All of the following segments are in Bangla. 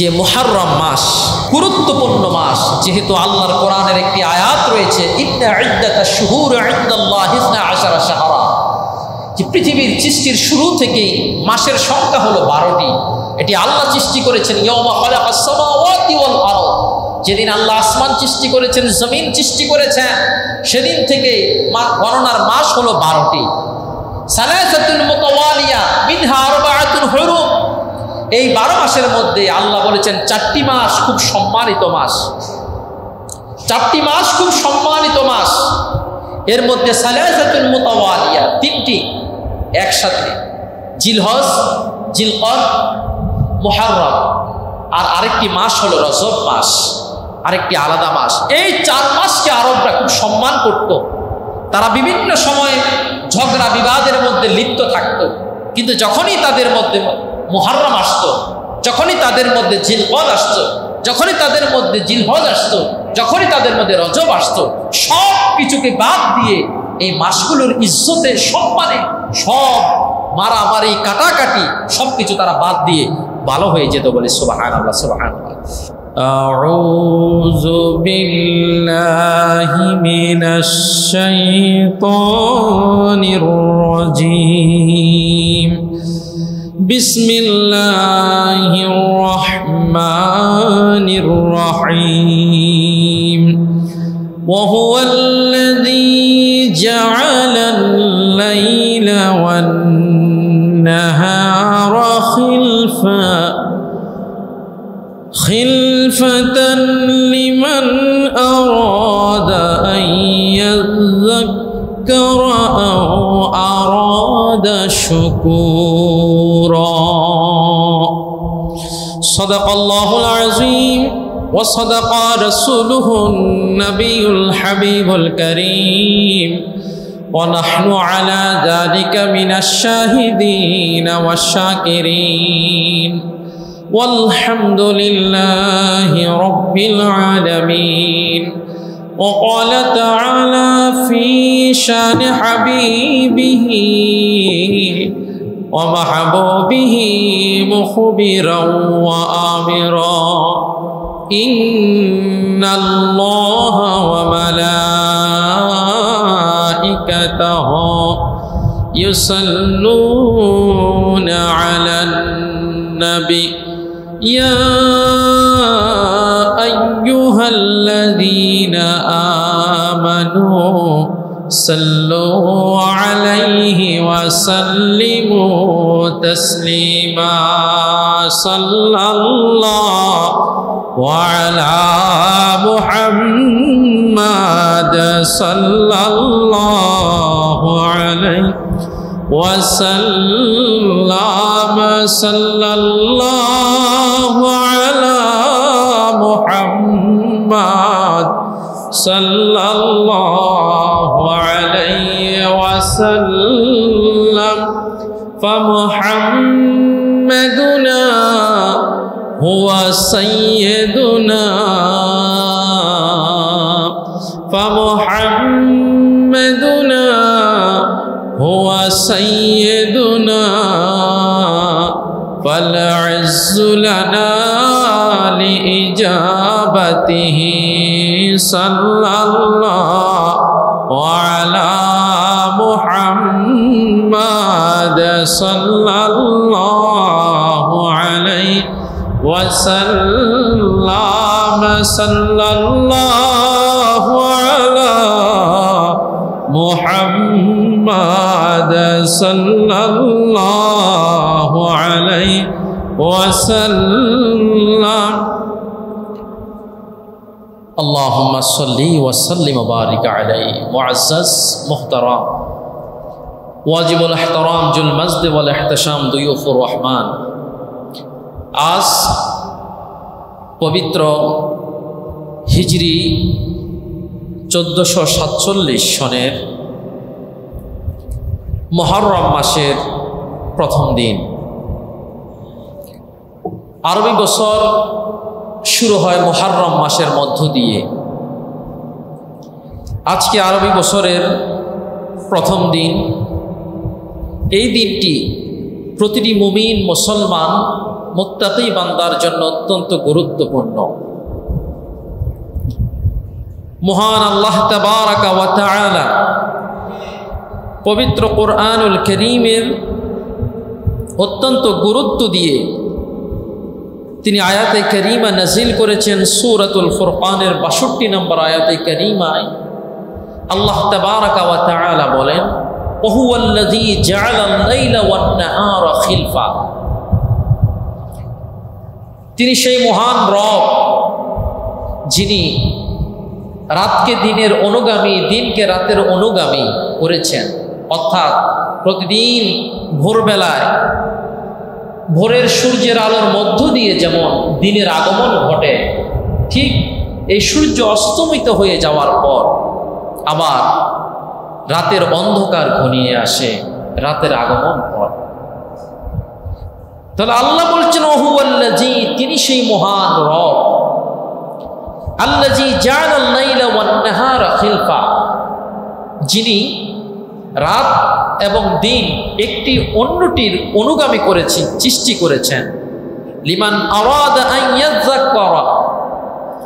যে মুহররম মাস গুরুত্বপূর্ণ মাস, যেহেতু আল্লাহর কোরআনের একটি আয়াত রয়েছে, ইন্না ইদ্দাতাশ শুহুরি ইনদাল্লাহি 12 শাহরা, যে পৃথিবীর সৃষ্টির শুরু থেকেই মাসের সংখ্যা হলো 12টি। এটি আল্লাহ সৃষ্টি করেছেন ইয়াওমা খালাকাস সামাওয়াতি ওয়াল আরদ, যেদিন আল্লাহ আসমান সৃষ্টি করেছেন, জমিন সৃষ্টি করেছেন, সেদিন থেকে গণনার মাস হলো 12টি। সালাসাতুল মুতাওয়ালিয়া মিনহা আরবাআতুল হুরুম, এই 12 মাসের মধ্যে আল্লাহ বলেছেন 4টি মাস খুব সম্মানিত মাস, 4টি মাস খুব সম্মানিত মাস। এর মধ্যে সালাসাতুল মুতাওয়ালিয়া 3টি একসাথে, জিলহজ, জিলকদ, মুহররম, আর আরেকটি মাস হলো রজব মাস, আরেকটি আলাদা মাস। এই 4 মাসকে আরবরা খুব সম্মান করত। তারা বিভিন্ন সময়ে ঝগড়া বিবাদের মধ্যে লিপ্ত থাকত, কিন্তু যখনই তাদের মধ্যে মুহররম আসতো, যখনই তাদের মধ্যে জিলকদ আসতো, যখনই তাদের মধ্যে জিলহজ আসতো, যখনই তাদের মধ্যে রজব আসতো, সব কিছুকে বাদ দিয়ে এই মাসগুলোর ইজ্জতে, সম্মানে, সব মারামারি কাটাকাটি সবকিছু তারা বাদ দিয়ে ভালো হয়ে যেত। বলে সুবহানাল্লাহ, সুবহানাল্লাহ। আউযু বিল্লাহি মিনাশ শাইতানির রাজীম। বিসমিল্লাহির রহমানির রহিম। ওয়া হুয়াল্লাযী জা'আলাল লাইলা ওয়ান নাহারা খিলফাতান লিমান আরাদা আন ইয়াযযাক্কারা আও আরাদা শুকুরা। সাদাকাল্লাহুল আযীম ওয়া সাদাকা রাসূলুহুন নাবিয়ুল হাবিবুল কারীম। ونحن على ذلك من الشاهدين والشاكرين والحمد لله رب العالمين. وقال تعالى في شان حبيبه ومحبوبه مخبرا وآمرا إن الله وملائكته يصلون على النبي يا أيها الذين آمنوا صلوا عليه وسلموا تسليما. صلى الله وعلى محمد صلى الله عليه وسلم. صلى الله على محمد صلى الله عليه وسلم. فمحمدنا هو سيدنا، فمحمدنا هو سيدنا، فالعز لنا لإجابته. صلى الله وعلى محمد صلى الله عليه وسلم. صلى الله على محمد صلى الله عليه وسلم. اللهم صل وسلم وبارك عليه. معزز محترم واجب الاحترام ذو المجد والاحتشام ضيوف الرحمن, আজ পবিত্র হিজরি 1447 সনের মুহররম মাসের প্রথম দিন। আরবি বছর শুরু হয় মুহররম মাসের মধ্য দিয়ে। আজকে আরবি বছরের প্রথম দিন। এই দিনটি প্রতিটি মুমিন মুসলমান মুত্তাকি বান্দার জন্য অত্যন্ত গুরুত্বপূর্ণ। মহান আল্লাহ তাবারাকা ওয়া তাআলা পবিত্র কোরআনুল কারীমের অত্যন্ত গুরুত্ব দিয়ে তিনি আয়াতে কারীমা নাজিল করেছেন। সূরাতুল ফুরকানের ৬২ নম্বর আয়াতে কারীমায় আল্লাহ তাবারাকা ওয়া তাআলা বলেন, ওহুয়াল্লাযী জাআলাল লাইলা ওয়ান নাহারা খিলফা। তিনি সেই মহান রব যিনি রাতকে দিনের অনুগামী, দিনকে রাতের অনুগামী করেছেন। অর্থাৎ প্রতিদিন ভোরবেলায় ভোরের সূর্যের আলোর মধ্য দিয়ে যেমন দিনের আগমন ঘটে, ঠিক এই সূর্য অস্তমিত হয়ে যাওয়ার পর আবার রাতের অন্ধকার ঘনিয়ে আসে, রাতের আগমন হয়। তাহলে আল্লাহ বলছেন ওহুয়াল্লাযী, তিনি সেই মহান রব, আল্লাযী জাআলাল লাইলা ওয়ান নাহারা খিলফা, যিনি রাত এবং দিন একটি অন্যটির অনুগামী করেছেন, সৃষ্টি করেছেন। লিমান আরাদা আন ইয়াযাক্কারা,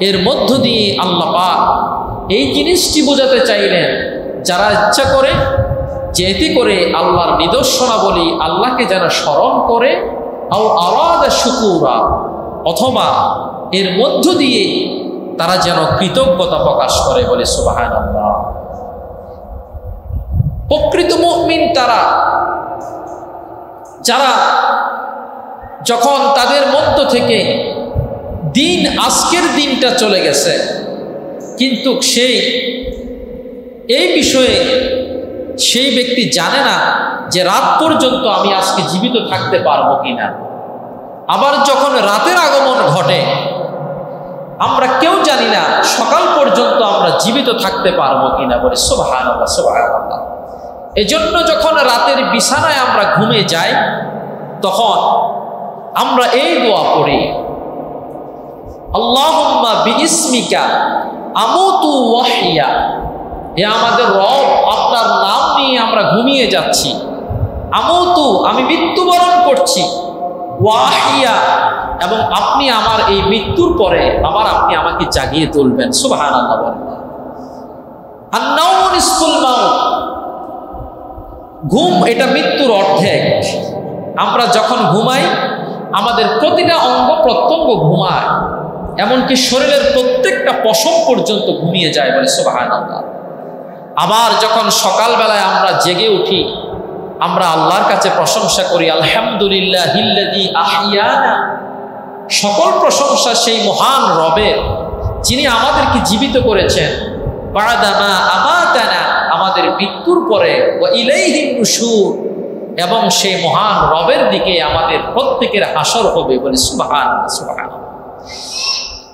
এর মধ্য দিয়ে আল্লাহ পাক এই জিনিসটি বোঝাতে চাইলেন যারা ইচ্ছা করে যে এতে করে আল্লাহর নিদর্শনাবলী, আল্লাহকে যারা স্মরণ করে, আও আরাদা শুকুরা, অথবা এর মধ্য দিয়ে তারা যেন কৃতজ্ঞতা প্রকাশ করে, বলে সুবহানাল্লাহ। প্রকৃত মুমিন তারা যারা যখন তাদের মধ্য থেকে দিন, আজকের দিনটা চলে গেছে, কিন্তু এই বিষয়ে সেই ব্যক্তি জানে না যে রাত পর্যন্ত আমি আজকে জীবিত থাকতে পারবো কিনা। আবার যখন রাতের আগমন ঘটে, আমরা কেউ জানি না সকাল পর্যন্ত আমরা জীবিত থাকতে পারবো কিনা, বলে সুবহানাল্লাহ সুবহানাল্লাহ। এজন্য যখন রাতের বিছানায় আমরা ঘুমে যাই, তখন আমরা এই দোয়া পড়ি, আল্লাহুম্মা বিইসমিকা আমুতু ওয়াহিয়া। এ আমাদের রব, আপনার নাম নিয়ে আমরা ঘুমিয়ে যাচ্ছি। আমুতু, আমি মৃত্যুবরণ করছি। ওয়াহিয়া, এবং আপনি আমার এই মৃত্যুর পরে আবার আপনি আমাকে জাগিয়ে তুলবেন। সুবহানাল্লাহ বলেন। আন-নাওমু নিসফুল মাউত, ঘুম এটা মৃত্যুর অর্ধেক। আমরা যখন ঘুমাই আমাদের প্রতিটা অঙ্গ প্রত্যঙ্গ ঘুমায়, এমনকি শরীরের প্রত্যেকটা পশম পর্যন্ত ঘুমিয়ে যায়, বলে সুবহানাল্লাহ। আবার যখন সকালবেলায় আমরা জেগে উঠি, আমরা আল্লাহর কাছে প্রশংসা করি, আলহামদুলিল্লাহিল্লাযী আহইয়ানা। সকল প্রশংসা সেই মহান রবের, যিনি আমাদেরকে জীবিত করেছেন, বা'দা মা আমাতানা, আমাদের মৃত্যুর পরে, ওয়া ইলাইহিন নুশুর, এবং সেই মহান রবের দিকে আমাদের প্রত্যেকের হাসর হবে, বলে সুবহানাল্লাহ সুবহানাল্লাহ।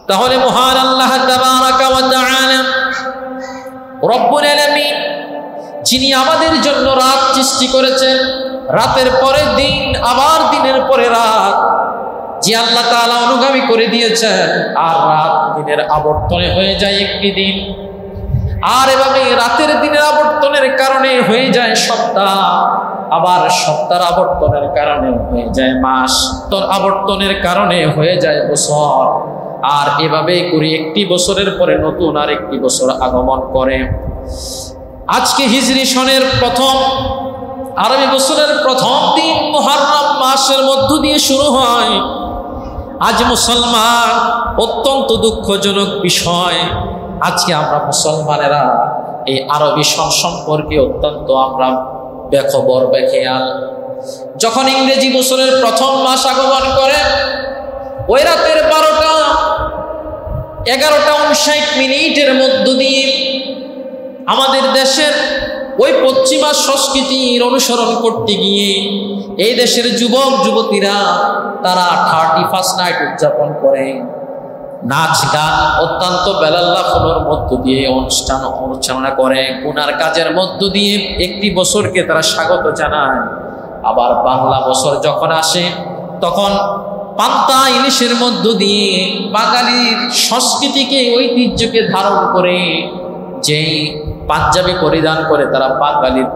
তাহলে মহান আল্লাহ তাবারাকা ওয়া তাআলা রব্বুল আলামিন, যিনি আমাদের জন্য রাত সৃষ্টি করেছেন, রাতের পরে দিন, আবার দিনের পরে রাত, যে আল্লাহ তাআলা অনুগামী করে দিয়েছেন, আর রাত দিনের আবর্তনে হয়ে যায় একটি দিন, আর এভাবে রাতের দিনের আবর্তনের কারণে হয়ে যায় সপ্তাহ, আবার সপ্তাহের আবর্তনের কারণে হয়ে যায় মাস, তোর আবর্তনের কারণে হয়ে যায় বছর, আর এভাবে করে একটি বছরের পরে নতুন আর একটি বছর আগমন করে। আজকে হিজরি সনের প্রথম, আরবি বছরের প্রথম দিন মুহররম মাসের মধ্য দিয়ে শুরু হয়। আজ মুসলমান, অত্যন্ত দুঃখজনক বিষয়, আজকে আমরা মুসলমানেরা এই আরবি সন সম্পর্কে অত্যন্ত আমরা বেখবর, বেখেয়াল। যখন ইংরেজি বছরের প্রথম মাস আগমন করে, ওই রাতের 12টা 11:59 মধ্য দিয়ে আমাদের দেশের ওই পশ্চিমা সংস্কৃতির অনুসরণ করতে গিয়ে এই দেশের যুবক যুবতীরা তারা 31st নাইট উদযাপন করে, নাচ গান অত্যন্ত বেলাল্লাহর মধ্য দিয়ে অনুষ্ঠাননা করে, গুনার কাজের মধ্য দিয়ে একটি বছরকে তারা স্বাগত জানায়। আবার বাংলা বছর যখন আসে, তখন পান্তা ইলিশের মধ্য দিয়ে বাঙালির সংস্কৃতিকে, ঐতিহ্যকে ধারণ করে যেই পাঞ্জাবি পরিধান করে তারা বাঙালির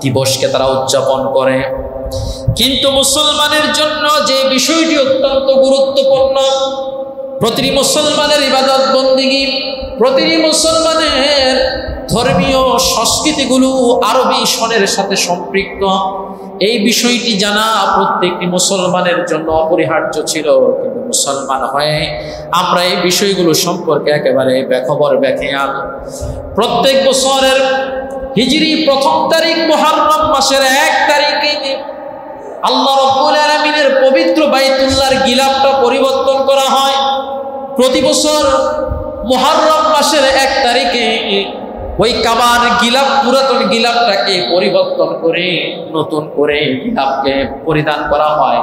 দিবসকে তারা উদযাপন করে। কিন্তু মুসলমানের জন্য যে বিষয়টি অত্যন্ত গুরুত্বপূর্ণ, প্রতিটি মুসলমানের ইবাদত বন্দেগী, প্রতিটি মুসলমানের ধর্মীয় সংস্কৃতিগুলো আরবি সনের সাথে সম্পৃক্ত, এই বিষয়টি জানা প্রত্যেকটি মুসলমানের জন্য অপরিহার্য ছিল। কিন্তু মুসলমান হয়ে আমরা এই বিষয়গুলো সম্পর্কে একেবারে বেখবর বেখেয়াল। প্রত্যেক বছরের হিজরি প্রথম তারিখ মুহররম মাসের 1 তারিখে আল্লাহ রাব্বুল আলামিনের পবিত্র বাইতুল্লাহর গিলাফটা পরিবর্তন করা হয়। প্রতি বছর মুহররম মাসের 1 তারিখে ওই কাবার গিলাফ, পুরাতন গিলাফটাকে পরিবর্তন করে নতুন করে গিলাফকে পরিধান করা হয়।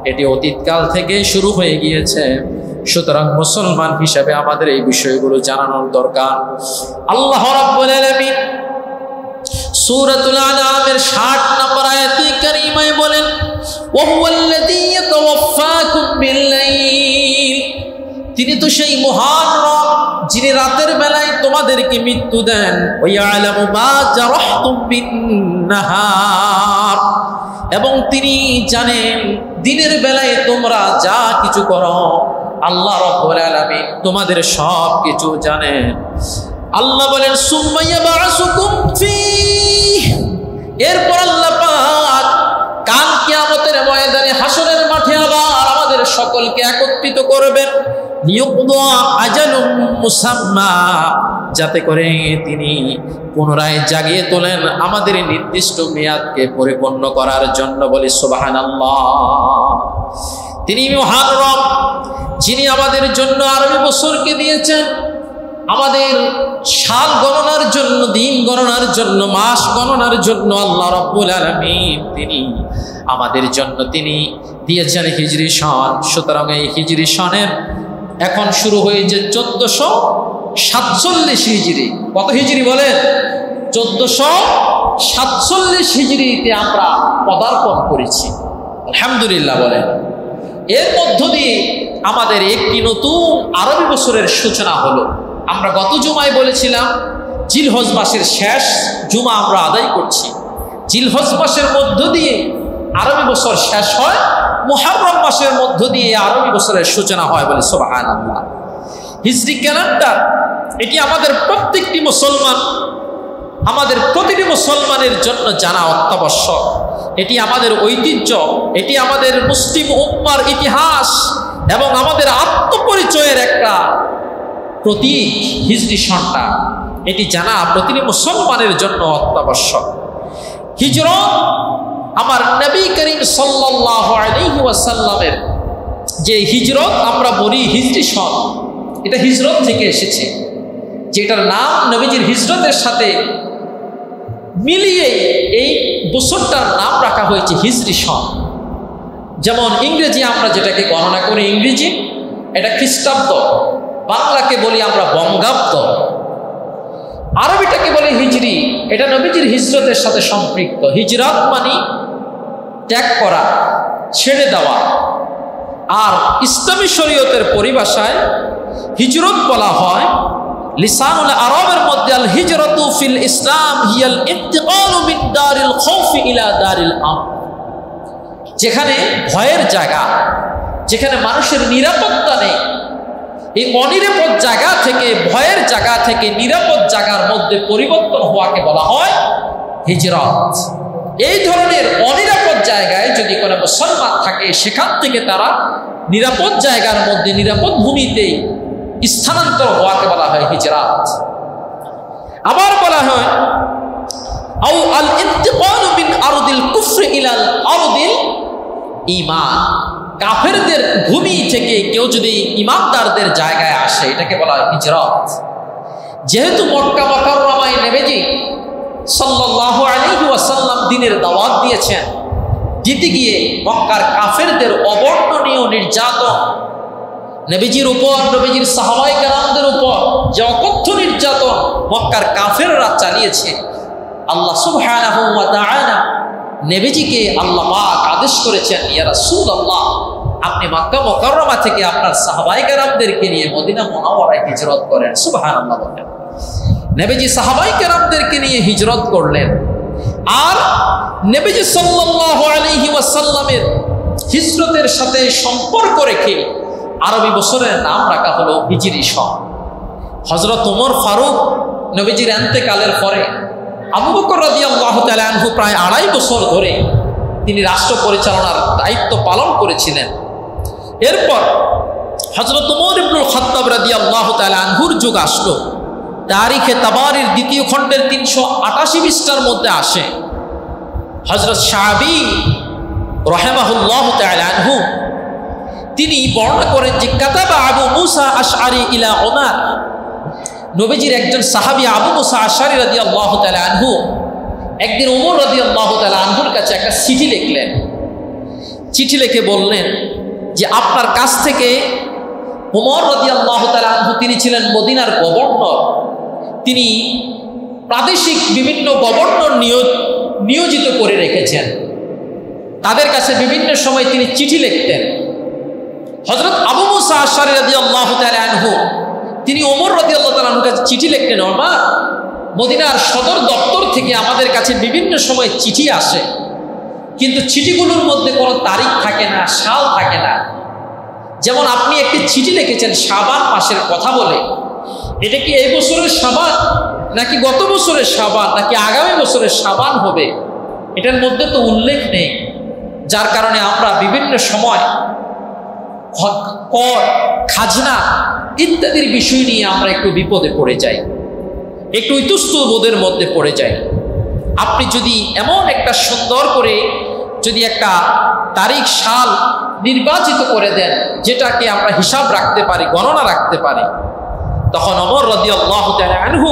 এটি অতীতকাল থেকে শুরু হয়ে গিয়েছে। সুতরাং মুসলমান হিসেবে আমাদের এই বিষয়গুলো জানানোর দরকার। আল্লাহ রাব্বুল আলামিন সূরাতুল আনআমের 60 নম্বর আয়াতে কারীমায় বলেন, ওয়া হুয়াল্লাযী ইয়াতাওয়াফফাকুম বিল-লাইল, তিনি তো সেই মহান রব যিনি রাতের বেলায় তোমাদেরকে মৃত্যু দেন। ওয়া ইয়ালামু মা জারাহতুম বিন-নাহার, এবং তিনি জানেন দিনের বেলায় তোমরা যা কিছু করো। আল্লাহ রাব্বুল আলামিন তোমাদের সব কিছু জানেন। আল্লাহ বলেন সুম্মা ইয়াবআসুকুম ফীহ, এরপর আল্লাহ পাক কাল কিয়ামতের ময়দানে হাসরের মাঠে আবার আমাদের সকলকে একত্রিত করবেন। লিয়ুকদা আজালুম মুসাম্মা, যাতে করে তিনি পুনরায় জাগিয়ে তোলেন আমাদের নির্দিষ্ট মেয়াদকে পরিপূর্ণ করার জন্য। বলি সুবহানাল্লাহ। তিনি মহান রব যিনি আমাদের জন্য আরবি বছরকে দিয়েছেন, আমাদের সাল গণনার জন্য, দিন গণনার জন্য, মাস গণনার জন্য আল্লাহ রাব্বুল আলামিন তিনি আমাদের জন্য তিনি দিয়েছেন হিজরি সন। সুতরাং এই হিজরি সনের এখন শুরু হয়েছে 1447 হিজরি। কত হিজরি বলেন? 1447 হিজরিতে আমরা পদার্পণ করেছি। আলহামদুলিল্লাহ বলেন। এর মধ্য দিয়ে আমাদের একটি নতুন আরবি বছরের সূচনা হলো। আমরা গত জুমায় বলেছিলাম জিলহজ মাসের শেষ জুমা আমরা আদায় করছি। জিলহজ মাসের মধ্য দিয়ে আরবি বছর শেষ হয়, মুহররম মাসের মধ্য দিয়ে আরবি বছরের সূচনা হয়। বলে সুবহানাল্লাহ। হিজরি ক্যালেন্ডার এটি আমাদের প্রত্যেকটি মুসলমান, আমাদের প্রতিটি মুসলমানের জন্য জানা অত্যাবশ্যক। এটি আমাদের ঐতিহ্য, এটি আমাদের মুসলিম উম্মার ইতিহাস এবং আমাদের আত্মপরিচয়ের একটা প্রতীক। হিজরি সনটা এটি জানা প্রতিটি মুসলমানের জন্য অত্যাবশ্যক। হিজরত আমার নবী করিম সাল্লাল্লাহু আলাইহি ওয়াসাল্লামের যে হিজরত আমরা বলি হিজরি সন, এটা হিজরত থেকে এসেছে, যেটার নাম নবীজির হিজরতের সাথে মিলিয়ে এই বছরটার নাম রাখা হয়েছে হিজরি সন। যেমন ইংরেজি আমরা যেটাকে গণনা করি ইংরেজি, এটা খ্রিস্টাব্দ, বাংলাকে বলি আমরা বঙ্গাব্দ, আরবিটাকে বলি হিজরি, এটা নবীজির হিজরতের সাথে সম্পৃক্ত। হিজরত মানে ত্যাগ করা, ছেড়ে দেওয়া। আর ইসলামী শরীয়তের পরিভাষায় হিজরত বলা হয় লিসানুল আরবের মধ্যে আল হিজরতু ফিল ইসলাম হিয়াল ইন্তিকালু মিন দারিল খাউফি ইলা দারিল আমন, যেখানে ভয়ের জায়গা, যেখানে মানুষের নিরাপত্তা নেই, এই অনিরাপদ জায়গা থেকে, ভয়ের জায়গা থেকে নিরাপদ জায়গার মধ্যে পরিবর্তন হওয়াকে বলা হয় হিজরত। এই ধরনের অনিরাপদ জায়গায় যদি কোনো মুসলমান থাকে, সেখান থেকে তারা নিরাপদ জায়গার মধ্যে, নিরাপদ ভূমিতে স্থানান্তর হওয়াকে বলা হয় হিজরত। আবার বলা হয় আও আল ইন্তিকালু মিন আরদিল কুফর ইলাল আরদিল ঈমান, কাফেরদের ভূমি থেকে কেউ যদি ঈমানদারদের জায়গায় আসে, এটাকে বলা হয় হিজরত। যেহেতু মক্কা মুকাররমায় নবীজি সাল্লাল্লাহু আলাইহি ওয়াসাল্লাম দ্বীনের দাওয়াত দিয়েছেন, দিতে গিয়ে মক্কার কাফেরদের অবর্ণনীয় নির্যাতন, নবীজির উপর, নবীজির সাহাবায়ে কেরামদের উপর যে অকথ্য নির্যাতন মক্কার কাফেররা চালিয়েছে, আল্লাহ সুবহানাহু ওয়া তাআলা নবীজিকে আল্লাহ পাক আদেশ করেছেন, ইয়া রাসূলুল্লাহ, আপনি মক্কা মুকাররমা থেকে আপনার সাহাবায়ে কেরামদেরকে নিয়ে মদিনা মুনাওয়ারায় হিজরত করেন। সুবহানাল্লাহ বলেন। নবীজি সাহাবায়ে কেরামদেরকে নিয়ে হিজরত করলেন। আর নবীজি সাল্লাল্লাহু আলাইহি ওয়াসাল্লামের হিজরতের সাথে সম্পর্ক রেখে আরবি বছরের নাম রাখা হলো হিজরি সন। হযরত ওমর ফারুক নবীজির ইন্তেকালের পরে আবু বকর রাদিয়াল্লাহু তাআলা আনহু প্রায় 2.5 বছর ধরে তিনি রাষ্ট্র পরিচালনার দায়িত্ব পালন করেছিলেন। এরপর হযরত ওমর ইবনুল খাত্তাব রাদিয়াল্লাহু তাআলা আনহুর যুগ আসলো। তারিখে তাবারির দ্বিতীয় খণ্ডের 388 পৃষ্ঠার মধ্যে আসে হযরত শাআবী রাহিমাহুল্লাহু তাআলা আনহু তিনি বর্ণনা করেন যে কাতাবা আবু মুসা আশআরী ইলা ওমর, নবীজির একজন সাহাবী আবু মুসা আশআরী রাদিয়াল্লাহু তাআলা আনহু একদিন ওমর রাদিয়াল্লাহু তাআলা আনহুর কাছে একটা চিঠি লিখলেন। চিঠি লিখে বললেন যে আপনার কাছ থেকে ওমর রাদিয়াল্লাহু তাআলা আনহু তিনি ছিলেন মদিনার গভর্নর, তিনি প্রাদেশিক বিভিন্ন গভর্নর নিয়োজিত করে রেখেছেন, তাদের কাছে বিভিন্ন সময় তিনি চিঠি লিখতেন। হযরত আবু মুসা আশআরী রাদিয়াল্লাহু তাআলা আনহু তিনি ওমর রাদিয়াল্লাহু তাআলা আনহুর কাছে চিঠি লিখলেন, ওমর মদিনার সদর দপ্তর থেকে আমাদের কাছে বিভিন্ন সময় চিঠি আসে, কিন্তু চিঠিগুলোর মধ্যে কোনো তারিখ থাকে না, সাল থাকে না। যেমন আপনি একটি চিঠি লিখেছেন শাবান মাসের কথা বলে, এটা কি এই বছরের শাবান নাকি গত বছরের শাবান নাকি আগামী বছরের শাবান হবে, এটার মধ্যে তো উল্লেখ নেই। যার কারণে আমরা বিভিন্ন সময় কর, খাজনা ইত্যাদির বিষয় নিয়ে আমরা একটু বিপদে পড়ে যাই, একটু ইতস্তবোধের মধ্যে পড়ে যাই। আপনি যদি এমন একটা সুন্দর করে যদি একটা তারিখ সাল নির্বাচিত করে দেন যেটাকে আমরা হিসাব রাখতে পারি, গণনা রাখতে পারি, তখন ওমর রাদিয়াল্লাহু তাআলা আনহু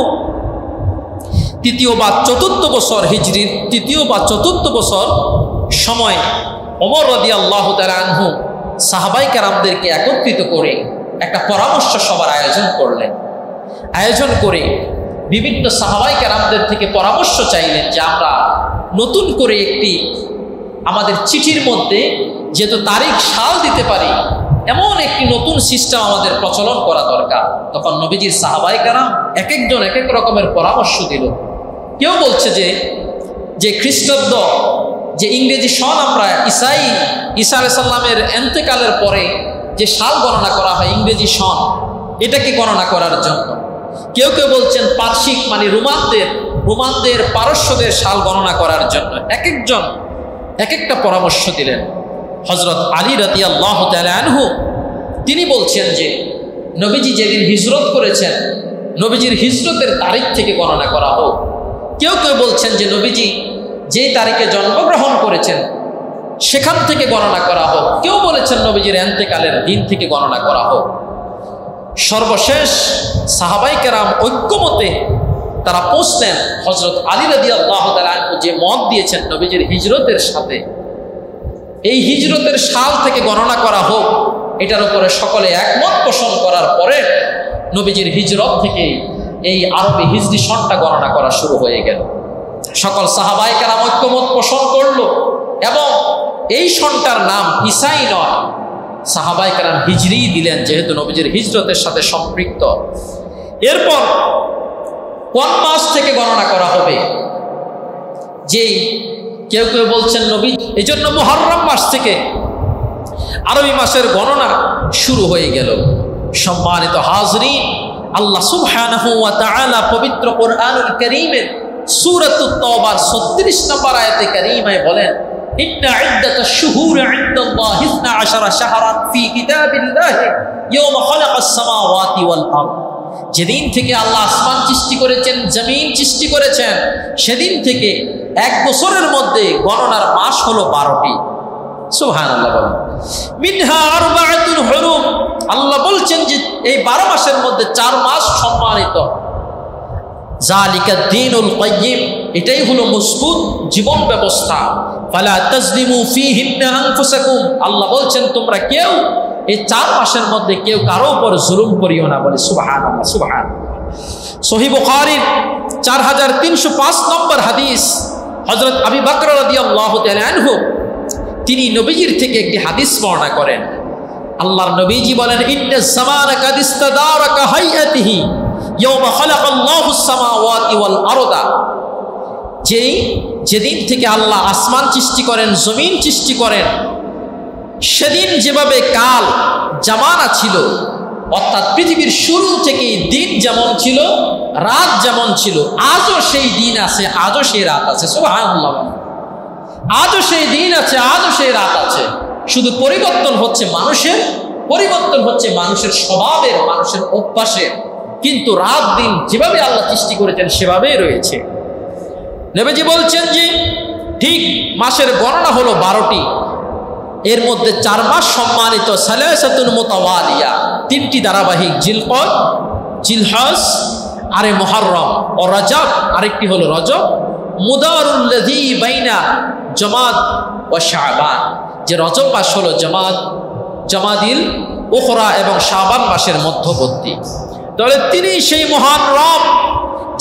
তৃতীয় বা চতুর্থ বছর হিজরির তৃতীয় বা চতুর্থ বছর সময় ওমর রাদিয়াল্লাহু তাআলা আনহু সাহাবায়ে কেরামদেরকে একত্রিত করে একটা পরামর্শ সভার আয়োজন করলেন। আয়োজন করে বিভিন্ন সাহাবায়ে কেরামদের থেকে পরামর্শ চাইলেন যে আমরা নতুন করে একটি আমাদের চিঠির মধ্যে যেহেতু তারিখ সাল দিতে পারি এমন একটি নতুন সিস্টেম আমাদের প্রচলন করা দরকার। তখন নবীজির সাহাবায়ে কেরাম এক একজন এক এক রকমের পরামর্শ দিল। কেউ বলছে যে খ্রিস্টাব্দ যে ইংরেজি সন আমরা ঈসা আলাইহিস সালামের ইন্তেকালের পরে যে সাল গণনা করা হয় ইংরেজি সন, এটাকে গণনা করার জন্য। কেউ কেউ বলছেন পার্সিক মানে রোমানদের পারস্যদের সাল গণনা করার জন্য। এক একজন এক একটা পরামর্শ দিলেন। হযরত আলী রাদিয়াল্লাহু তাআলা আনহু তিনি বলছেন যে নবীজি যেদিন হিজরত করেছেন নবীজির হিজরতের তারিখ থেকে গণনা করা হোক। কেউ কেউ বলছেন যে নবীজি যে তারিখে জন্মগ্রহণ করেছেন সেখান থেকে গণনা করা হোক। কেউ বলেছেন নবীজির ইন্তেকালের দিন থেকে গণনা করা হোক। সর্বশেষ সাহাবায়ে কেরাম ঐক্যমতে তারা পৌঁছলেন হযরত আলী রাদিয়াল্লাহু তাআলা আনহু যে মত দিয়েছেন নবীজির হিজরতের সাথে এই হিজরতের সাল থেকে গণনা করা হোক, এটার উপরে সকলে একমত পোষণ করার পরে নবীজির হিজরত থেকে এই আরবি হিজরি সনটা গণনা করা শুরু হয়ে গেল। সকল সাহাবায়ে কেরাম ঐক্যমত পোষণ করলো এবং এই সনটার নাম ঈসাই নয়, সাহাবায়ে কেরাম হিজরি দিলেন যেহেতু নবীজির হিজরতের সাথে সম্পৃক্ত। এরপর কোন মাস থেকে গণনা করা হবে, যেই কেউ কেউ বলছেন নবী এই জন্য মুহররম মাস থেকে আরবি মাসের গণনা শুরু হয়ে গেল। সম্মানিত হাজরিন, আল্লাহ সুবহানাহু ওয়া তাআলা পবিত্র কোরআনুল কারীমের সূরাতুত তাওবার 36 নম্বর আয়াতে কারীমায় বলেন ইন্না ইদ্দাতাশ শুহুরি ইনদাল্লাহি 12 শাহরান ফি কিতাবিল্লাহি ইয়াওমা খালাকাস সামাওয়াতি ওয়াল আরদ। যেদিন থেকে আল্লাহ আসমান সৃষ্টি করেছেন, জমিন সৃষ্টি করেছেন, সেদিন থেকে এক বছরের মধ্যে গণনার মাস হলো 12টি। সুবহানাল্লাহ বলেন। মিনহা আরবাআতুন হুরুম, আল্লাহ বলছেন যে এই 12 মাসের মধ্যে 4 মাস সম্মানিত। যালিকা দ্বীনুল কাইয়্যিম, এটাই হলো মজবুত জীবন ব্যবস্থা। ফালা তাজলিমু ফীহিন্না আনফুসাকুম, আল্লাহ বলছেন তোমরা কেউ এই 4 মাসের মধ্যে কেউ কারো উপর জুলুম করিও না। বলে সুবহানাল্লাহ সুবহানাল্লাহ। সহিহ বুখারীর 4305 নম্বর হাদিস, হযরত আবু বকর রাদিয়াল্লাহু তাআলা আনহু তিনি নবীজির থেকে একটি হাদিস বর্ণনা করেন। আল্লাহর নবীজি বলেন ইন্নাজ জামানা কাদ ইস্তাদারাকা হাইয়াতিহি ইয়াওমা খালাকাল্লাহুস সামাওয়াতি ওয়াল আরদা। যেদিন থেকে আল্লাহ আসমান সৃষ্টি করেন, জমিন সৃষ্টি করেন, সেদিন যেভাবে কাল জামানা ছিল, অর্থাৎ পৃথিবীর শুরু থেকেই দিন যেমন ছিল, রাত যেমন ছিল, আজও সেই দিন আছে, আজও সেই রাত আছে। সুবহানাল্লাহ। আজও সেই দিন আছে, আজও সেই রাত আছে। শুধু পরিবর্তন হচ্ছে মানুষের, পরিবর্তন হচ্ছে মানুষের স্বভাবের, মানুষের অভ্যাসের, কিন্তু রাত দিন যেভাবে আল্লাহ সৃষ্টি করেছেন সেভাবেই রয়েছে। নবীজি বলছেন যে ঠিক মাসের গণনা হলো 12টি, এর মধ্যে 4 মাস সম্মানিত, সালাসাতুন মুতাওয়ালিয়া, 3টি ধারাবাহিক, জিলকদ, জিলহজ, আরে মুহররম ও রজব, আরেকটি হলো রজব, মুদারুল্লাযী বাইনা জামাদ ও শাবান, যে রজব মাস হলো জামাদিল উখরা এবং শাবান মাসের মধ্যবর্তী। তাহলে তিনি সেই মহান রব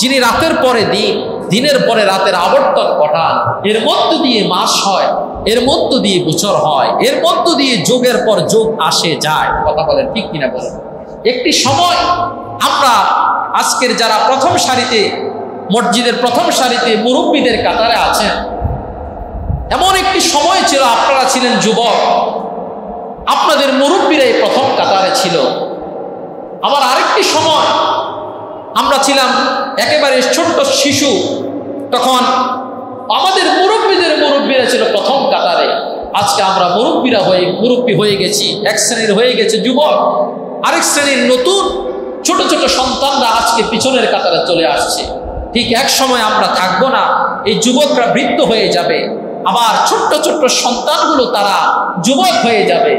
যিনি রাতের পরে দিন, দিনের পরে রাতের আবর্তন ঘটান, এর মধ্য দিয়ে মাস হয়, এর মধ্য দিয়ে বছর হয়, এর মধ্য দিয়ে যুগের পর যুগ আসে যায়। কথা বলেন ঠিক কিনা বলেন? একটি সময় আমরা আজকের যারা প্রথম সারিতে, মসজিদের প্রথম সারিতে মুরব্বীদের কাতারে আছেন, এমন একটি সময় ছিল, আপনারা ছিলেন যুবক, আপনাদের মুরব্বীরাই প্রথম কাতারে ছিল। আবার আরেকটি সময় আমরা ছিলাম একেবারে ছোট্ট শিশু, তখন আমাদের মুরব্বীরা ছিল প্রথম কাতারে। আজকে আমরা মুরব্বী হয়ে গেছি, এক শ্রেণীর হয়ে গেছে যুবক, আরেক শ্রেণীর নতুন ছোট ছোট সন্তানরা আজকে পিছনের কাতারে চলে আসছে। ঠিক এক সময় আমরা থাকবো না, এই যুবকরা বৃদ্ধ হয়ে যাবে, আবার ছোট্ট ছোট্ট সন্তানগুলো তারা যুবক হয়ে যাবে।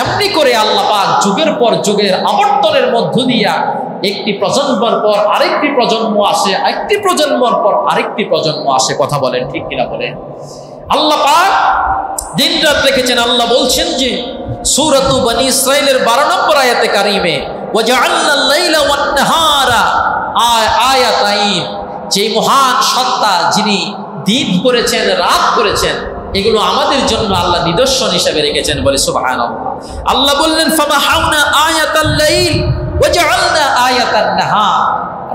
এমনি করে আল্লাহ পাক যুগের পর যুগের আবর্তনের মধ্য দিয়া একটি প্রজন্মের পর আরেকটি প্রজন্ম আসে, একটি প্রজন্মের পর আরেকটি প্রজন্ম আসে। কথা বলেন ঠিক কিনা বলেন? আল্লাহ পাক দিন রাত রেখেছেন। আল্লাহ বলছেন যে সূরাতু বনী ইসরাঈলের 12 নম্বর আয়াতে কারিমে, ওয়াজআলনাল লাইলা ওয়ান নাহারা আয়াতাইন, যে মহান সত্তা যিনি দিন করেছেন, রাত করেছেন, এগুলো আমাদের জন্য আল্লাহ নিদর্শন হিসেবে রেখেছেন। বলে সুবহানাল্লাহ। আল্লাহ বললেন ফামাহাউনা আয়াতাল লাইল ওয়াজআলনা আয়াতান নাহার,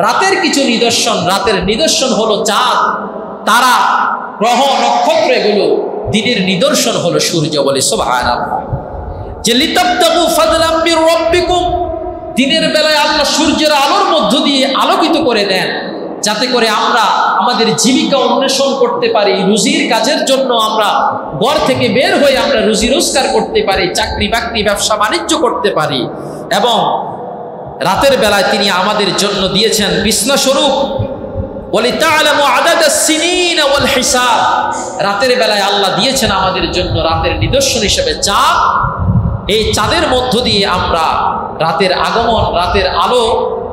রাতের কিছু নিদর্শন, রাতের নিদর্শন হলো চাঁদ, তারা, গ্রহ, নক্ষত্র, এগুলো দিনের নিদর্শন হলো সূর্য। বলে সুবহানাল্লাহ। যে লিতাবতাগু ফাদলাম মির রাব্বিকুম, দিনের বেলায় আল্লাহ সূর্যের আলোর মধ্য দিয়ে আলোকিত করে দেন, যাতে করে আমরা আমাদের জীবিকা অন্বেষণ করতে পারি, রুজির কাজের জন্য আমরা ঘর থেকে বের হয়ে আমরা রুজি রোজগার করতে পারি, চাকরি বাকরি, ব্যবসা বাণিজ্য করতে পারি। এবং রাতের বেলায় তিনি আমাদের জন্য দিয়েছেন বিছনা স্বরূপ, ওয়ালিতা'লামু আদাদাস সিনিন ওয়াল হিসাব, রাতের বেলায় আল্লাহ দিয়েছেন আমাদের জন্য রাতের নিদর্শন হিসেবে চাঁদ। এই চাঁদের মধ্য দিয়ে আমরা রাতের আগমন, রাতের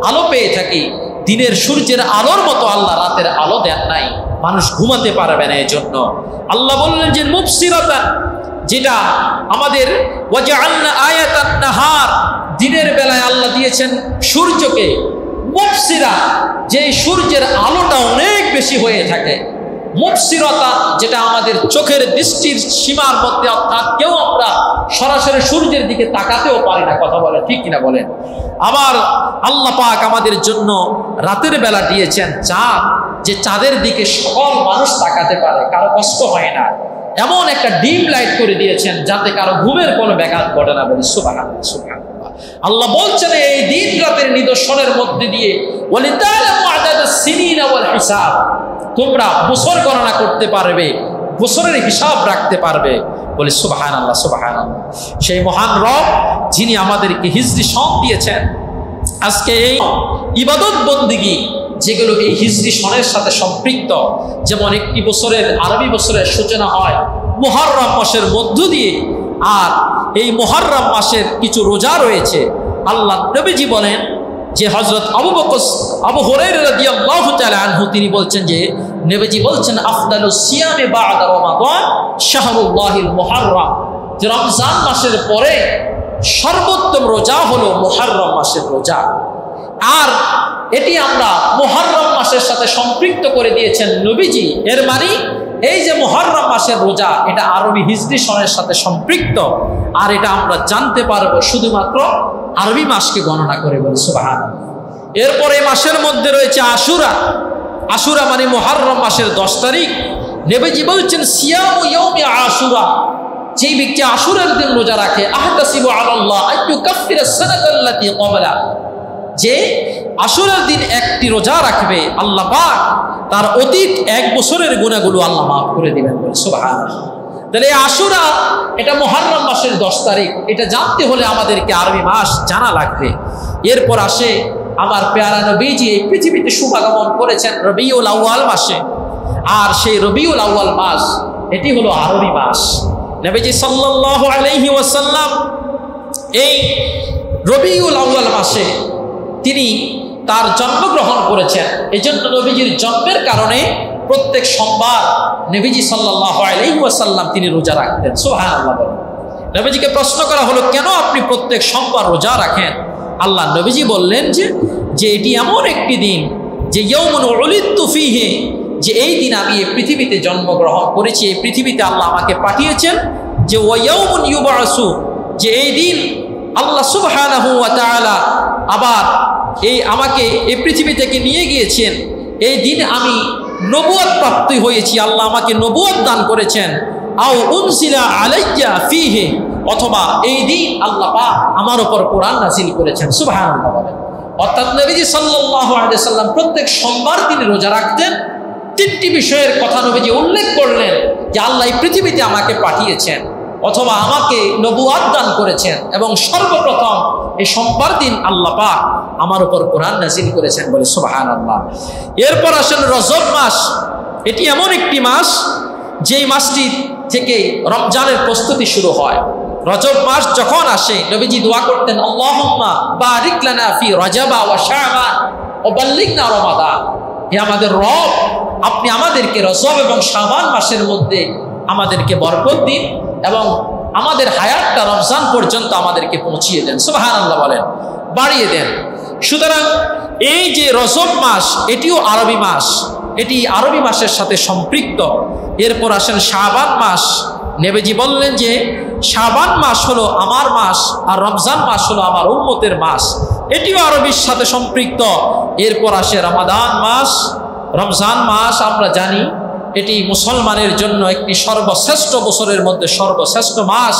আলো পেয়ে থাকি। দিনের সূর্যের আলোর মতো আল্লাহ রাতের আলো দেন নাই, মানুষ ঘুমাতে পারবে না। এই জন্য আল্লাহ বললেন যে মুবসিরাতান, যেটা আমাদের ওয়াজআলনা আয়াতান নাহার, দিনের বেলায় আল্লাহ দিয়েছেন সূর্যকে মুবসিরা, যে সূর্যের আলোটা অনেক বেশি হয়ে থাকে। মুবসিরাতা, যেটা আমাদের চোখের দৃষ্টির সীমার মধ্যে, অর্থাৎ কেউ আমরা সরাসরি সূর্যের দিকে তাকাতেও পারি না। কথা বলে ঠিক কিনা বলেন? আবার আল্লাহ পাক আমাদের জন্য রাতের বেলা দিয়েছেন চাঁদ, যে চাঁদের দিকে সকল মানুষ তাকাতে পারে, কারো কষ্ট হয় না। এমন একটা ডিম লাইট করে দিয়েছেন যাতে কারো ঘুমের কোনো ব্যাঘাত ঘটে না। বলি সুবহানাল্লাহ, সুবহানাল্লাহ। আল্লাহ বলছেন এই দিন রাতের নিদর্শনের মধ্যে দিয়ে ওয়ালিতা'লামু আদাদাস সিনিন ওয়াল হিসাব, তোমরা বছর গণনা করতে পারবে, বছরের হিসাব রাখতে পারবে। বলি সুবহানাল্লাহ, সুবহানাল্লাহ। সেই মহান রব যিনি আমাদেরকে হিজরি সন দিয়েছেন। আজকে এই ইবাদত বন্দিগি যেগুলো এই হিজরি সনের সাথে সম্পৃক্ত, যেমন একটি বছরের, আরবি বছরের সূচনা হয় মুহররম মাসের মধ্য দিয়ে, আর এই মুহররম মাসের কিছু রোজা রয়েছে। আল্লাহ নবীজি বলেন যে হযরত আবু হুরায়রা রাদিয়াল্লাহু তাআলা আনহু তিনি বলছেন যে নবীজি বলছেন আফদালুস সিয়ামে বা'দা রমাদান শাহরুল্লাহিল মুহররম, যে রমজান মাসের পরে সর্বোত্তম রোজা হলো মুহররম মাসের রোজা। আর এটি আমরা মুহররম মাসের সাথে সম্পৃক্ত করে দিয়েছেন নবীজি। এর মানে এই যে মুহররম মাসের রোজা, এটা আরবি হিজরি সনের সাথে সম্পৃক্ত, আর এটা আমরা জানতে পারবো শুধুমাত্র আরবি মাসকে গণনা করে। বলি সুবহানাল্লাহ। এরপরে মাসের মধ্যে রয়েছে আশুরা, আশুরা মানে মুহররম মাসের 10 তারিখ। নবীজি বলছেন সিয়ামু ইয়াউমি আশুরা, যেই ব্যক্তি আশুরার দিন রোজা রাখে, আহতাসিবু আলাল্লাহ আইয়ুকাফিরা সানাতাল্লাতী ক্বাবলা, যে আশুরার দিন একটি রোজা রাখবে আল্লাহ পাক তার অতীত 1 বছরের গুনাহগুলো আল্লাহ মাফ করে দিবেন। সুবহানাল্লাহ। তাহলে আশুরা এটা মুহররম মাসের 10 তারিখ। এটা জানতে হলে আমাদেরকে আরবি মাস জানা লাগবে। এরপর আসে আমার পেয়ারা নবীজি এই পৃথিবীতে শুভাগমন করেছেন রবিউল আউয়াল মাসে, আর সেই রবিউল আউয়াল মাস এটি হলো আরবি মাস। নবীজি সাল্লাল্লাহু আলাইহি ওয়াসাল্লাম এই রবিউল আউয়াল মাসে তিনি তার জন্মগ্রহণ করেছেন। এই জন্য নবীজির জন্মের কারণে প্রত্যেক সোমবার নবীজি সাল্লাল্লাহু আলাইহি ওয়াসাল্লাম তিনি রোজা রাখতেন। সুবহানাল্লাহ। নবীজিকে প্রশ্ন করা হলো, কেন আপনি প্রত্যেক সোমবার রোজা রাখেন? আল্লাহ নবীজি বললেন যে এটি এমন একটি দিন যে ইয়াউমুন উলিদতু ফীহি, যে এই দিন আমি এই পৃথিবীতে জন্মগ্রহণ করেছি, এই পৃথিবীতে আল্লাহ আমাকে পাঠিয়েছেন। যে ওয়া ইয়াউমুন ইউবআসু, যে এই দিন আল্লাহ সুবহানাহু ওয়া তাআলা আবার আমাকে এই পৃথিবী থেকে নিয়ে গিয়েছেন। এই দিন আমি নবুয়ত প্রাপ্ত হয়েছি, আল্লাহ আমাকে নবুয়ত দান করেছেন। আও উনজিলা আলাইয়া ফীহি, অথবা এই দিন আল্লাহ পাক আমার উপর কোরআন নাযিল করেছেন। সুবহানাল্লাহ বলেন। অর্থাৎ নবীজি সাল্লাল্লাহু আলাইহি সাল্লাম প্রত্যেক সোমবার তিনি রোজা রাখতেন। 3টি বিষয়ের কথা নবীজি উল্লেখ করলেন, যে আল্লাহ এই পৃথিবীতে আমাকে পাঠিয়েছেন, অথবা আমাকে নবুয়ত দান করেছেন, এবং সর্বপ্রথম এই সোমবার দিন আল্লাহ পাক আমার উপর কোরআন নাযিল করেছেন বলে সুবহানাল্লাহ। এরপর আসেন রজব মাস। এটি এমন একটি মাস যেই মাসটি থেকে রমজানের প্রস্তুতি শুরু হয়। রজব মাস যখন আসে নবীজি দোয়া করতেন, আল্লাহুম্মা বারিক লানা ফি রজবা ওয়া শাবান ওয়া বাল্লিগনা রমাদান। হে আমাদের রব, আপনি আমাদেরকে রজব এবং শাবান মাসের মধ্যে আমাদেরকে বরকত দিন, এবং আমাদের হায়াতটা রমজান পর্যন্ত আমাদেরকে পৌঁছিয়ে দেন। সুবহানাল্লাহ বলেন, বাড়িয়ে দেন। সুতরাং এই যে রজব মাস এটিও আরবি মাস, এটি আরবি মাসের সাথে সম্পৃক্ত। এরপর আসেন শাবান মাস। নবীজি বললেন যে শাবান মাস হলো আমার মাস, আর রমজান মাস হলো আমার উম্মতের মাস, এটিও আরবির সাথে সম্পৃক্ত। এরপর আসে রমাদান মাস। রমজান মাস আমরা জানি এটি মুসলমানের জন্য একটি সর্বশ্রেষ্ঠ বছরের মধ্যে সর্বশ্রেষ্ঠ মাস।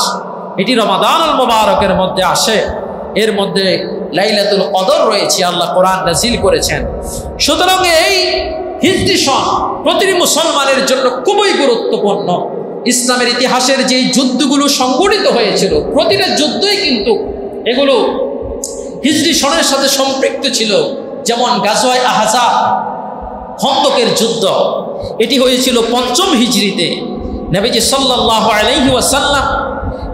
এটি রমাদানুল মুবারকের মধ্যে আসে। এর মধ্যে লাইলাতুল কদর রয়েছে, আল্লাহ কোরআন নাযিল করেছেন। সুতরাং এই হিজরি সন প্রতিটি মুসলমানের জন্য খুবই গুরুত্বপূর্ণ। ইসলামের ইতিহাসের যেই যুদ্ধগুলো সংঘটিত হয়েছিল, প্রতিটা যুদ্ধই কিন্তু এগুলো হিজরি সনের সাথে সম্পৃক্ত ছিল। যেমন গাজওয়ায়ে আহজাব, খন্দকের যুদ্ধ, এটি হয়েছিল 5ম হিজরিতে। নবীজি সাল্লাল্লাহু আলাইহি ওয়াসাল্লাম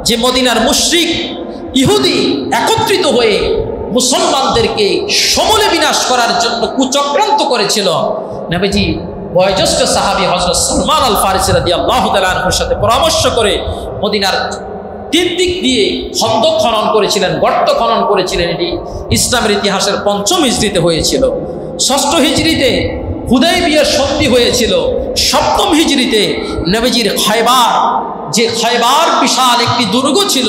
যে মদিনার মুশরিক ইহুদি একত্রিত হয়ে মুসলমানদেরকে সমূলে বিনাশ করার জন্য কুচক্রান্ত করেছিল, নবীজি বয়োজ্যেষ্ঠ সাহাবী হযরত সালমান আল ফারিসি রাদিয়াল্লাহু তাআলা আনহুর সাথে পরামর্শ করে মদিনার 3 দিক দিয়ে খন্দক খনন করেছিলেন, গর্ত খনন করেছিলেন। এটি ইসলামের ইতিহাসের 5ম হিজরিতে হয়েছিল। 6ষ্ঠ হিজরিতে হুদাইবিয়ার সন্ধি হয়েছিল। 7ম হিজরিতে নবীজির খায়বার, যে খায়বার বিশাল একটি দুর্গ ছিল,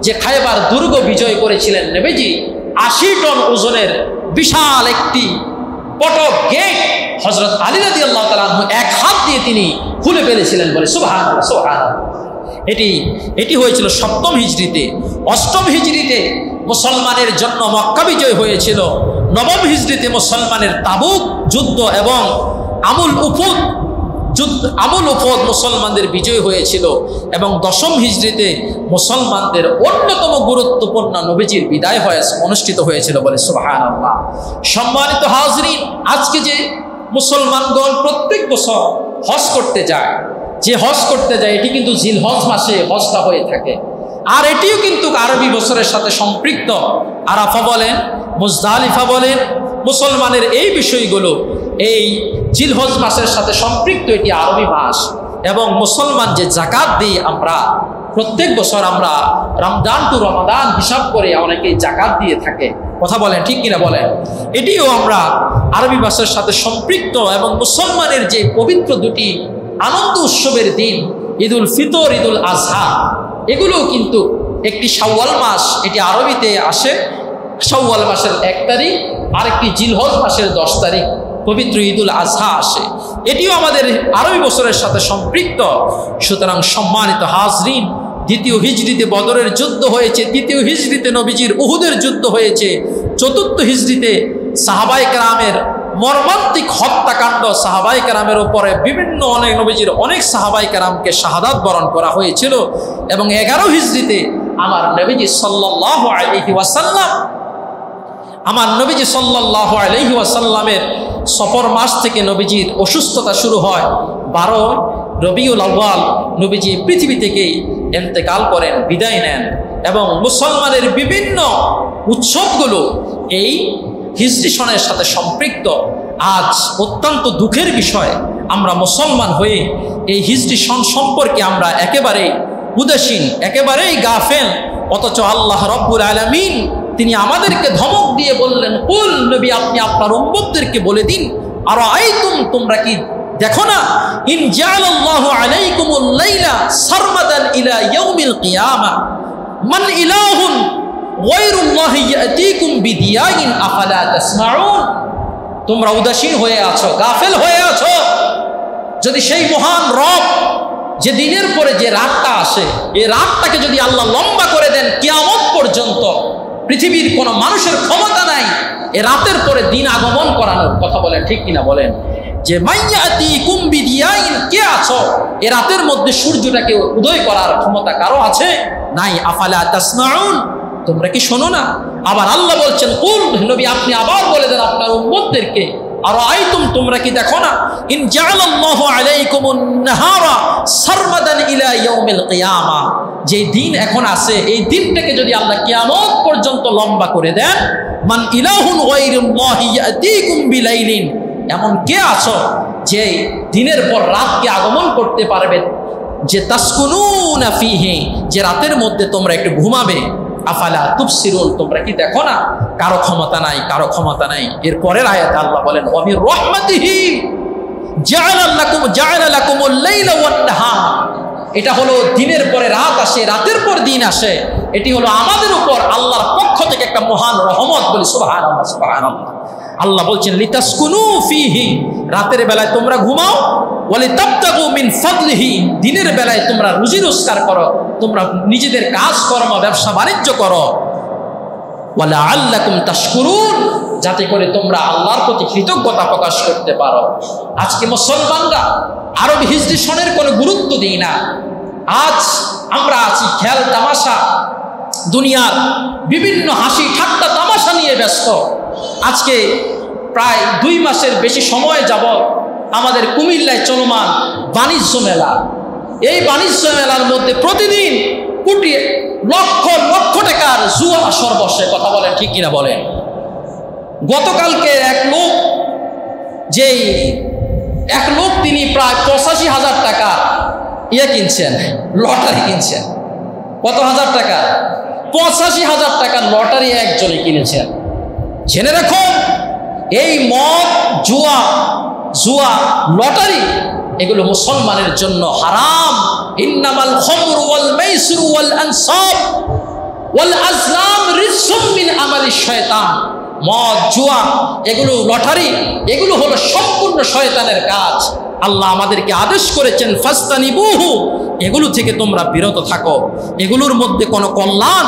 যে খায়বার দুর্গ বিজয় করেছিলেন নবীজি, 80 টন ওজনের বিশাল একটি পটক গেট হযরত আলী রাদিয়াল্লাহু তাআলা আনহু এক হাত দিয়ে তিনি খুলে ফেলেছিলেন বলে সুবহানাল্লাহ সুবহানাল্লাহ। এটি হয়েছিল 7ম হিজরিতে। 8ম হিজরিতে মুসলমানের জন্য মক্কা বিজয় হয়েছিল। 9ম হিজরিতে মুসলমানের তাবুক যুদ্ধ এবং আমুল উফুদ মুসলমানদের বিজয় হয়েছিল। এবং 10ম হিজরিতে মুসলমানদের অন্যতম গুরুত্বপূর্ণ নবীজির বিদায় অনুষ্ঠিত হয়েছিল বলে সুবহানাল্লাহ। সম্মানিত হাজরিন, আজকে যে মুসলমানগণ প্রত্যেক বছর হজ করতে যায়, এটি কিন্তু জিলহজ মাসে হজটা হয়ে থাকে। আর এটিও কিন্তু আরবি বছরের সাথে সম্পৃক্ত। আরাফা বলেন, মুজদালিফা বলেন, মুসলমানের এই বিষয়গুলো এই জিলহজ মাসের সাথে সম্পৃক্ত। এটি আরবি মাস। এবং মুসলমান যে যাকাত দিই আমরা প্রত্যেক বছর, আমরা রমজান টু রমাদান হিসাব করে অনেকেই যাকাত দিয়ে থাকে। কথা বলেন, ঠিক কিনা বলেন? এটিও আমরা আরবি মাসের সাথে সম্পৃক্ত। এবং মুসলমানের যে পবিত্র 2টি আনন্দ উৎসবের দিন, ঈদুল ফিতর, ঈদুল আজহা, এগুলোও কিন্তু একটি শাওয়াল মাস, এটি আরবিতে আসে শাওয়াল মাসের 1 তারিখ, আর একটি জিলহজ মাসের 10 তারিখ। পবিত্র ঈদুল আজহা আসে, এটিও আমাদের আরবি বছরের সাথে সম্পৃক্ত। সুতরাং সম্মানিত হাজরিন, দ্বিতীয় হিজরিতে বদরের যুদ্ধ হয়েছে, তৃতীয় হিজরিতে নবীজির উহুদের যুদ্ধ হয়েছে, চতুর্থ হিজরিতে সাহাবায়ে কেরামের মর্মান্তিক হত্যাকাণ্ড, সাহাবায়ে কেরামের উপরে বিভিন্ন অনেক নবীজির অনেক সাহাবায়ে কেরামকে শাহাদাত বরণ করা হয়েছিল। এবং 11 হিজরিতে আমার নবীজি সাল্লাল্লাহু আলাইহি ওয়াসাল্লামের সফর মাস থেকে নবীজির অসুস্থতা শুরু হয়। 12 রবিউল আউয়াল নবীজি পৃথিবী থেকেই ইন্তেকাল করেন, বিদায় নেন। এবং মুসলমানের বিভিন্ন উৎসবগুলো এই হিজরি সনের সাথে সম্পৃক্ত। আজ অত্যন্ত দুঃখের বিষয়, আমরা মুসলমান হয়ে এই হিজরি সন সম্পর্কে আমরা একেবারেই উদাসীন, একেবারেই গাফেল। অথচ আল্লাহ রব্বুল আলামিন তিনি আমাদেরকে ধমক দিয়ে বললেন, কুল নবী আপনি আপনার উম্মতদেরকে বলে দিন, আর আইতুম তোমরা কি দেখো না, ইন জাআলাল্লাহু আলাইকুমুল লাইলা সারমাদান ইলা ইয়াউমিল কিয়ামা মান ইলাহুন গায়রুল্লাহি ইয়াতিকুম বিদিয়াইন আফালা তাসমাউন। তোমরা উদাসীন হয়ে আছো, গাফেল হয়ে আছো। যদি সেই মহান রব যে দিনের পরে যে রাতটা আসে, এই রাতটাকে যদি আল্লাহ লম্বা করে দেন কিয়ামত পর্যন্ত, পৃথিবীর কোনো মানুষের ক্ষমতা নাই এ রাতের পরে দিন আগমন করানোর। কথা বলেন ঠিক কিনা বলেন? যে মাইয়াতিকুম বিদিয়াইন, কে আছো এ রাতের মধ্যে সূর্যটাকে উদয় করার ক্ষমতা কারো আছে? নাই। আফালা তাসমাউন, তোমরা কি শোনো না? আবার আল্লাহ বলছেন, কুল নবী আপনি আবার বলে দেন আপনার উম্মতদেরকে, আর আইতুম তোমরা কি দেখো না, ইন জাআলাল্লাহু আলাইকুমুন নাহারা সারমাদান ইলা ইয়াউমিল কিয়ামা, যে দিন এখন আছে এই দিনটাকে যদি আল্লাহ কিয়ামত পর্যন্ত লম্বা করে দেন, মান ইলাহুন গায়রুল্লাহি ইয়াতিকুম বিলাইলিন, এমন কে আছো যে দিনের পর রাতকে আগমন করতে পারবে, যে তাসকুনুনা ফিহি, যে রাতের মধ্যে তোমরা একটু ঘুমাবে। আফালা তুবসিরুন, তোমরা কি দেখো না? কারো ক্ষমতা নাই, কারো ক্ষমতা নাই। এর পরের আয়াতে আল্লাহ বলেন, ওয়া মির রাহমাতিহি জাআলা লাকুমুল লাইলা ওয়ান নাহার, এটা হলো দিনের পরে রাত আসে, রাতের পর দিন আসে, এটি হলো আমাদের উপর আল্লাহর পক্ষ থেকে একটা মহান রহমত। বলি সুবহানাল্লাহ, সুবহানাল্লাহ। আল্লাহ বলছেন লিতাসকুনু ফিহি, রাতের বেলায় তোমরা ঘুমাও, ওয়ালিতাবতাগু মিন ফাদলিহি, দিনের বেলায় তোমরা রুজি রোজগার করো, তোমরা নিজেদের কাজকর্ম ব্যবসা বাণিজ্য করো, ওয়ালাআল্লাকুম তাশকুরুন, যাতে করে তোমরা আল্লাহর প্রতি কৃতজ্ঞতা প্রকাশ করতে পারো। আজকে মুসলমানরা আরবি হিজরি সনের কোনো গুরুত্ব দিই না। আজ আমরা আছি খেল তামাশা, দুনিয়ার বিভিন্ন হাসি ঠাট্টা তামাশা নিয়ে ব্যস্ত। আজকে প্রায় 2 মাসের বেশি সময় যাবত আমাদের কুমিল্লায় চলমান বাণিজ্য মেলা। এই বাণিজ্য মেলার মধ্যে প্রতিদিন কোটি লক্ষ লক্ষ টাকার জুয়া আসর বসে। কথা বলেন ঠিক কিনা বলেন? গতকালকে এক লোক তিনি প্রায় 85,000 টাকা কিনছেন, লটারি কিনছেন। কত হাজার টাকা? 85,000 টাকার লটারি একজনে কিনেছেন। জেনে রাখো, এই মদ, জুয়া, লটারি এগুলো মুসলমানের জন্য হারাম। ইন্নামাল খামরু ওয়াল মাইসিরু ওয়াল আনসাব ওয়াল আজলাম রিজসুম মিন আমালিশ শয়তান। মদ, জুয়া, এগুলো লটারি, এগুলো হলো সম্পূর্ণ শয়তানের কাজ। আল্লাহ আমাদেরকে আদেশ করেছেন ফাস্তানিবুহু, এগুলো থেকে তোমরা বিরত থাকো। এগুলোর মধ্যে কোনো কল্যাণ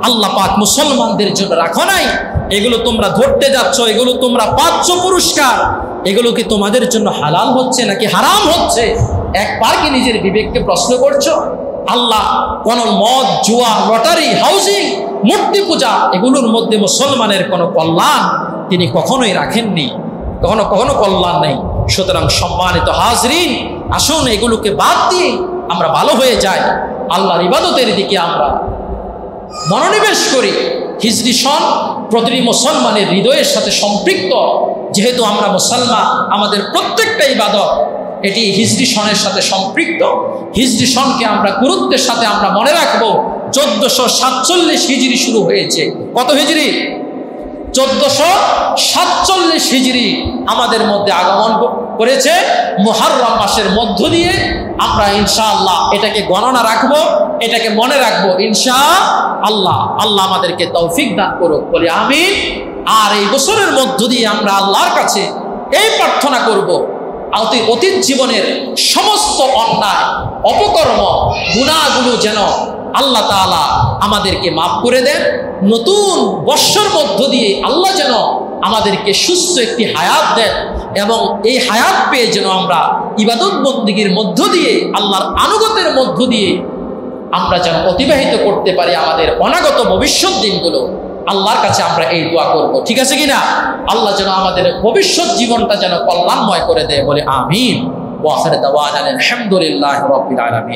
আল্লাহ পাক মুসলমানদের জন্য রাখো নাই। এগুলো তোমরা ধরতে যাচ্ছ, এগুলো তোমরা পাচ্ছ পুরস্কার, এগুলো কি তোমাদের জন্য হালাল হচ্ছে নাকি হারাম হচ্ছে? একবার কি নিজের বিবেককে প্রশ্ন করছো? আল্লাহ কোন মদ, জুয়া, লটারি, হাউজিং, মূর্তি পূজা এগুলোর মধ্যে মুসলমানের কোনো কল্যাণ তিনি কখনোই রাখেননি, কখনো কল্যাণ নেই। সুতরাং সম্মানিত হাজরিন, আসুন এগুলোকে বাদ দিয়ে আমরা ভালো হয়ে যাই, আল্লাহর ইবাদতের দিকে আমরা মনোনিবেশ করি। হিজরি সন প্রতিটি মুসলমানের হৃদয়ের সাথে সম্পৃক্ত। যেহেতু আমরা মুসলমান, আমাদের প্রত্যেকটা ইবাদত এটি হিজরি সনের সাথে সম্পৃক্ত। হিজরি সনকে আমরা গুরুত্বের সাথে আমরা মনে রাখবো। 1447 হিজরি শুরু হয়েছে। কত হিজরি? 1447 হিজরি আমাদের মধ্যে আগমন করেছে মুহররম মাসের মধ্য দিয়ে। আমরা ইনশাআল্লাহ এটাকে গণনা রাখবো, এটাকে মনে রাখবো ইনশাআল্লাহ। আল্লাহ আমাদেরকে তৌফিক দান করুক, বলি আমিন। আর এই বছরের মধ্য দিয়ে আমরা আল্লাহর কাছে এই প্রার্থনা করব অতীত জীবনের সমস্ত অন্যায় অপকর্ম গুনাহগুলো যেন আল্লাহ তাআলা আমাদেরকে মাফ করে দেন। নতুন বর্ষর মধ্য দিয়ে আল্লাহ যেন আমাদেরকে সুস্থ একটি হায়াত দেন এবং এই হায়াত পেয়ে যেন আমরা ইবাদত বন্দেগীর মধ্য দিয়ে আল্লাহর আনুগত্যের মধ্য দিয়ে আমরা যেন অতিবাহিত করতে পারি আমাদের অনাগত ভবিষ্যৎ দিনগুলো। আল্লাহর কাছে আমরা এই দোয়া করব, ঠিক আছে কিনা? আল্লাহ যেন আমাদের ভবিষ্যৎ জীবনটা যেন কল্যাণময় করে দেয়, বলে আমিন। ওয়া আখিরু দাওয়ানা আলহামদুলিল্লাহি রাব্বিল আলামিন।